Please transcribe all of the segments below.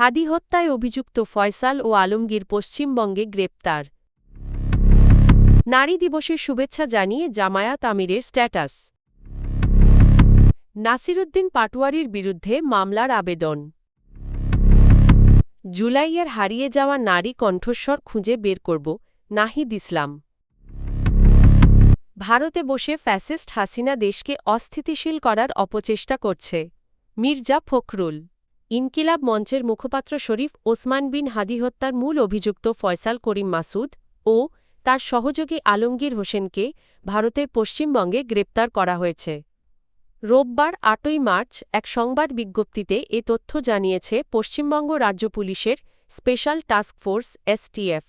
হাদি হত্যায় অভিযুক্ত ফয়সাল ও আলমগীর পশ্চিমবঙ্গে গ্রেপ্তার। নারী দিবসের শুভেচ্ছা জানিয়ে জামায়াত আমিরের স্ট্যাটাস। নাসিরুদ্দিন পাটোয়ারির বিরুদ্ধে মামলার আবেদন। জুলাইয়ের হারিয়ে যাওয়া নারী কণ্ঠস্বর খুঁজে বের করব, নাহিদ ইসলাম। ভারতে বসে ফ্যাসিস্ট হাসিনা দেশকে অস্থিতিশীল করার অপচেষ্টা করছে, মির্জা ফখরুল। ইনকিলাব মঞ্চের মুখপাত্র শরীফ ওসমান বিন হাদি হত্যার মূল অভিযুক্ত ফয়সাল করিম মাসুদ ও তার সহযোগী আলমগীর হোসেনকে ভারতের পশ্চিমবঙ্গে গ্রেপ্তার করা হয়েছে। রোববার ৮ই মার্চ এক সংবাদ বিজ্ঞপ্তিতে এ তথ্য জানিয়েছে পশ্চিমবঙ্গ রাজ্য পুলিশের স্পেশাল টাস্ক ফোর্স এসটিএফ।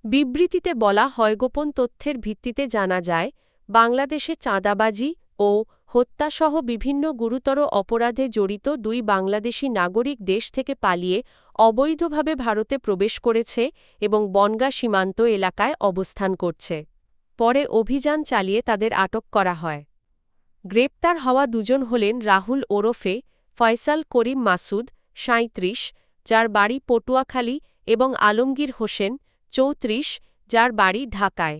বিবৃতিতে বলা হয়, গোপন তথ্যের ভিত্তিতে জানা যায়, বাংলাদেশে চাঁদাবাজি ও হত্যাসহ বিভিন্ন গুরুতর অপরাধে জড়িত দুই বাংলাদেশি নাগরিক দেশ থেকে পালিয়ে অবৈধভাবে ভারতে প্রবেশ করেছে এবং বনগাঁ সীমান্ত এলাকায় অবস্থান করছে। পরে অভিযান চালিয়ে তাদের আটক করা হয়। গ্রেপ্তার হওয়া দুজন হলেন রাহুল ওরফে ফয়সাল করিম মাসুদ, ৩৭, যার বাড়ি পটুয়াখালী, এবং আলমগীর হোসেন, ৩৪, যার বাড়ি ঢাকায়।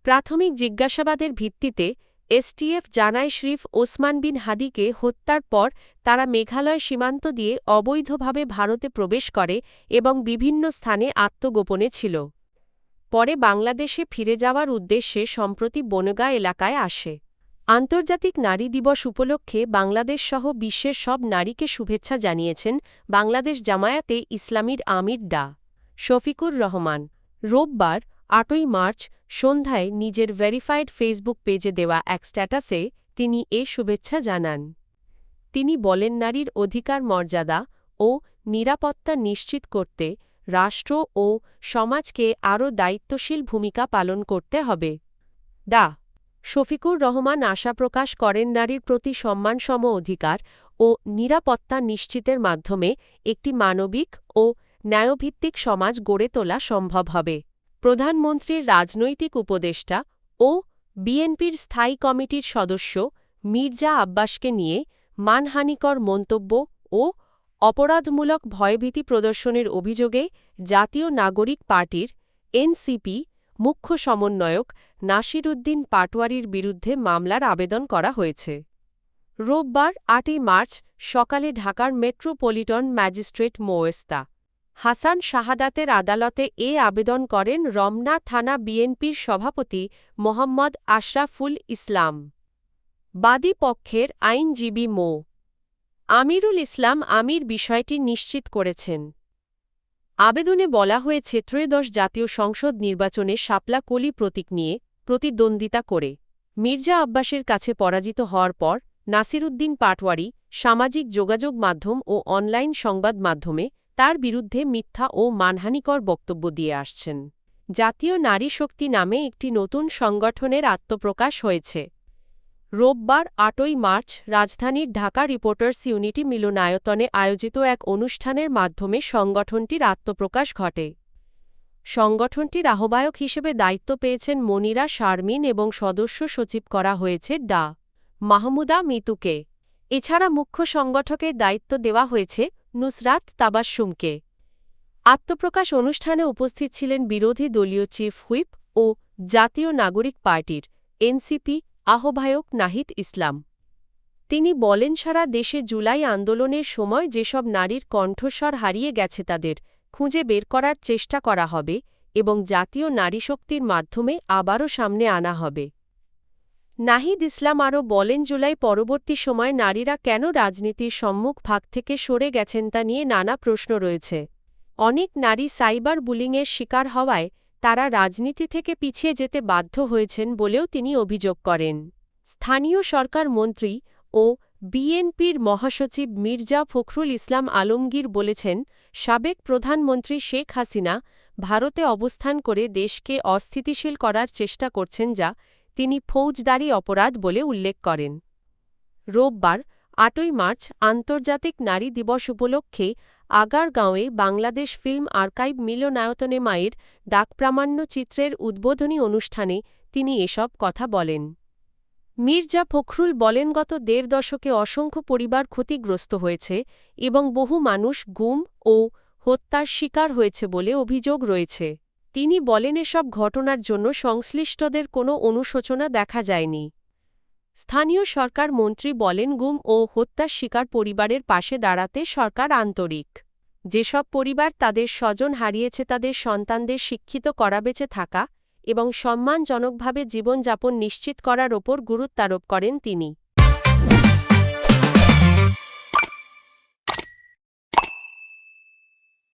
প্রাথমিক জিজ্ঞাসাবাদের ভিত্তিতে এসটিএফ জানায়, শরীফ ওসমান বিন হাদিকে হত্যার পর তারা মেঘালয় সীমান্ত দিয়ে অবৈধভাবে ভারতে প্রবেশ করে এবং বিভিন্ন স্থানে আত্মগোপনে ছিল। পরে বাংলাদেশে ফিরে যাওয়ার উদ্দেশ্যে সম্প্রতি বনগাঁ এলাকায় আসে। আন্তর্জাতিক নারী দিবস উপলক্ষে বাংলাদেশসহ বিশ্বের সব নারীকে শুভেচ্ছা জানিয়েছেন বাংলাদেশ জামায়াতে ইসলামীর আমির ডা. শফিকুর রহমান। রোববার ৮ই মার্চ সন্ধ্যায় নিজের ভেরিফাইড ফেসবুক পেজে দেওয়া এক স্ট্যাটাসে তিনি এ শুভেচ্ছা জানান। তিনি বলেন, নারীর অধিকার, মর্যাদা ও নিরাপত্তা নিশ্চিত করতে রাষ্ট্র ও সমাজকে আরও দায়িত্বশীল ভূমিকা পালন করতে হবে। ডা. শফিকুর রহমান আশা প্রকাশ করেন, নারীর প্রতি সম্মানসম অধিকার ও নিরাপত্তা নিশ্চিতের মাধ্যমে একটি মানবিক ও ন্যায়ভিত্তিক সমাজ গড়ে তোলা সম্ভব হবে। প্রধানমন্ত্রীর রাজনৈতিক উপদেষ্টা ও বিএনপির স্থায়ী কমিটির সদস্য মির্জা আব্বাসকে নিয়ে মানহানিকর মন্তব্য ও অপরাধমূলক ভয়ভীতি প্রদর্শনের অভিযোগে জাতীয় নাগরিক পার্টির এনসিপি মুখ্য সমন্বয়ক নাসিরুদ্দিন পাটোয়ারির বিরুদ্ধে মামলার আবেদন করা হয়েছে। রোববার ৮ই মার্চ সকালে ঢাকার মেট্রোপলিটন ম্যাজিস্ট্রেট মোয়েস্তা হাসান শাহাদাতের আদালতে এ আবেদন করেন রমনা থানা বিএনপির সভাপতি মোহাম্মদ আশরাফুল ইসলাম। বাদী পক্ষের আইনজীবী মো. আমিরুল ইসলাম আমির বিষয়টি নিশ্চিত করেছেন। আবেদনে বলা হয়েছে, ত্রয়োদশ জাতীয় সংসদ নির্বাচনে শাপলা কলি প্রতীক নিয়ে প্রতিদ্বন্দ্বিতা করে মির্জা আব্বাসের কাছে পরাজিত হওয়ার পর নাসিরুদ্দিন পাটোয়ারি সামাজিক যোগাযোগ মাধ্যম ও অনলাইন সংবাদ মাধ্যমে তার বিরুদ্ধে মিথ্যা ও মানহানিকর বক্তব্য দিয়ে আসছেন। জাতীয় নারী শক্তি নামে একটি নতুন সংগঠনের আত্মপ্রকাশ হয়েছে। রোববার ৮ই মার্চ রাজধানীর ঢাকা রিপোর্টার্স ইউনিটি মিলনায়তনে আয়োজিত এক অনুষ্ঠানের মাধ্যমে সংগঠনটির আত্মপ্রকাশ ঘটে। সংগঠনটির আহ্বায়ক হিসেবে দায়িত্ব পেয়েছেন মনিরা শারমিন এবং সদস্য সচিব করা হয়েছে ডা. মাহমুদা মিতুকে। এছাড়া মুখ্য সংগঠকের দায়িত্ব দেওয়া হয়েছে নুসরাত তাবাসসুমকে। আত্মপ্রকাশ অনুষ্ঠানে উপস্থিত ছিলেন বিরোধী দলীয় চিফ হুইপ ও জাতীয় নাগরিক পার্টির এনসিপি আহ্বায়ক নাহিদ ইসলাম। তিনি বলেন, সারা দেশে জুলাই আন্দোলনের সময় যেসব নারীর কণ্ঠস্বর হারিয়ে গেছে তাদের খুঁজে বের করার চেষ্টা করা হবে এবং জাতীয় নারীশক্তির মাধ্যমে আবারও সামনে আনা হবে। নাহিদ ইসলাম আরও বলেন, জুলাই পরবর্তী সময়ে নারীরা কেন রাজনীতির সম্মুখ ভাগ থেকে সরে গেছেন তা নিয়ে নানা প্রশ্ন রয়েছে। অনেক নারী সাইবার বুলিংয়ের শিকার হওয়ায় তারা রাজনীতি থেকে পিছিয়ে যেতে বাধ্য হয়েছেন বলেও তিনি অভিযোগ করেন। স্থানীয় সরকার মন্ত্রী ও বিএনপির মহাসচিব মির্জা ফখরুল ইসলাম আলমগীর বলেছেন, সাবেক প্রধানমন্ত্রী শেখ হাসিনা ভারতে অবস্থান করে দেশকে অস্থিতিশীল করার চেষ্টা করছেন, যা তিনি ফৌজদারি অপরাধ বলে উল্লেখ করেন। রোববার ৮ই মার্চ আন্তর্জাতিক নারী দিবস উপলক্ষে আগারগাঁওয়ে বাংলাদেশ ফিল্ম আর্কাইভ মিলনায়তনে মায়ের ডাকপ্রামাণ্য চিত্রের উদ্বোধনী অনুষ্ঠানে তিনি এসব কথা বলেন। মির্জা ফখরুল বলেন গত দেড় দশকে অসংখ্য পরিবার ক্ষতিগ্রস্ত হয়েছে এবং বহু মানুষ গুম ও হত্যার শিকার হয়েছে বলে অভিযোগ রয়েছে। তিনি বলেন এসব ঘটনার জন্য সংশ্লিষ্টদের কোনো অনুশোচনা দেখা যায়নি। স্থানীয় সরকার মন্ত্রী বলেন গুম ও হত্যার শিকার পরিবারের পাশে দাঁড়াতে সরকার আন্তরিক। যেসব পরিবার তাদের স্বজন হারিয়েছে তাদের সন্তানদের শিক্ষিত করা, বেঁচে থাকা এবং সম্মানজনকভাবে জীবনযাপন নিশ্চিত করার ওপর গুরুত্বারোপ করেন তিনি।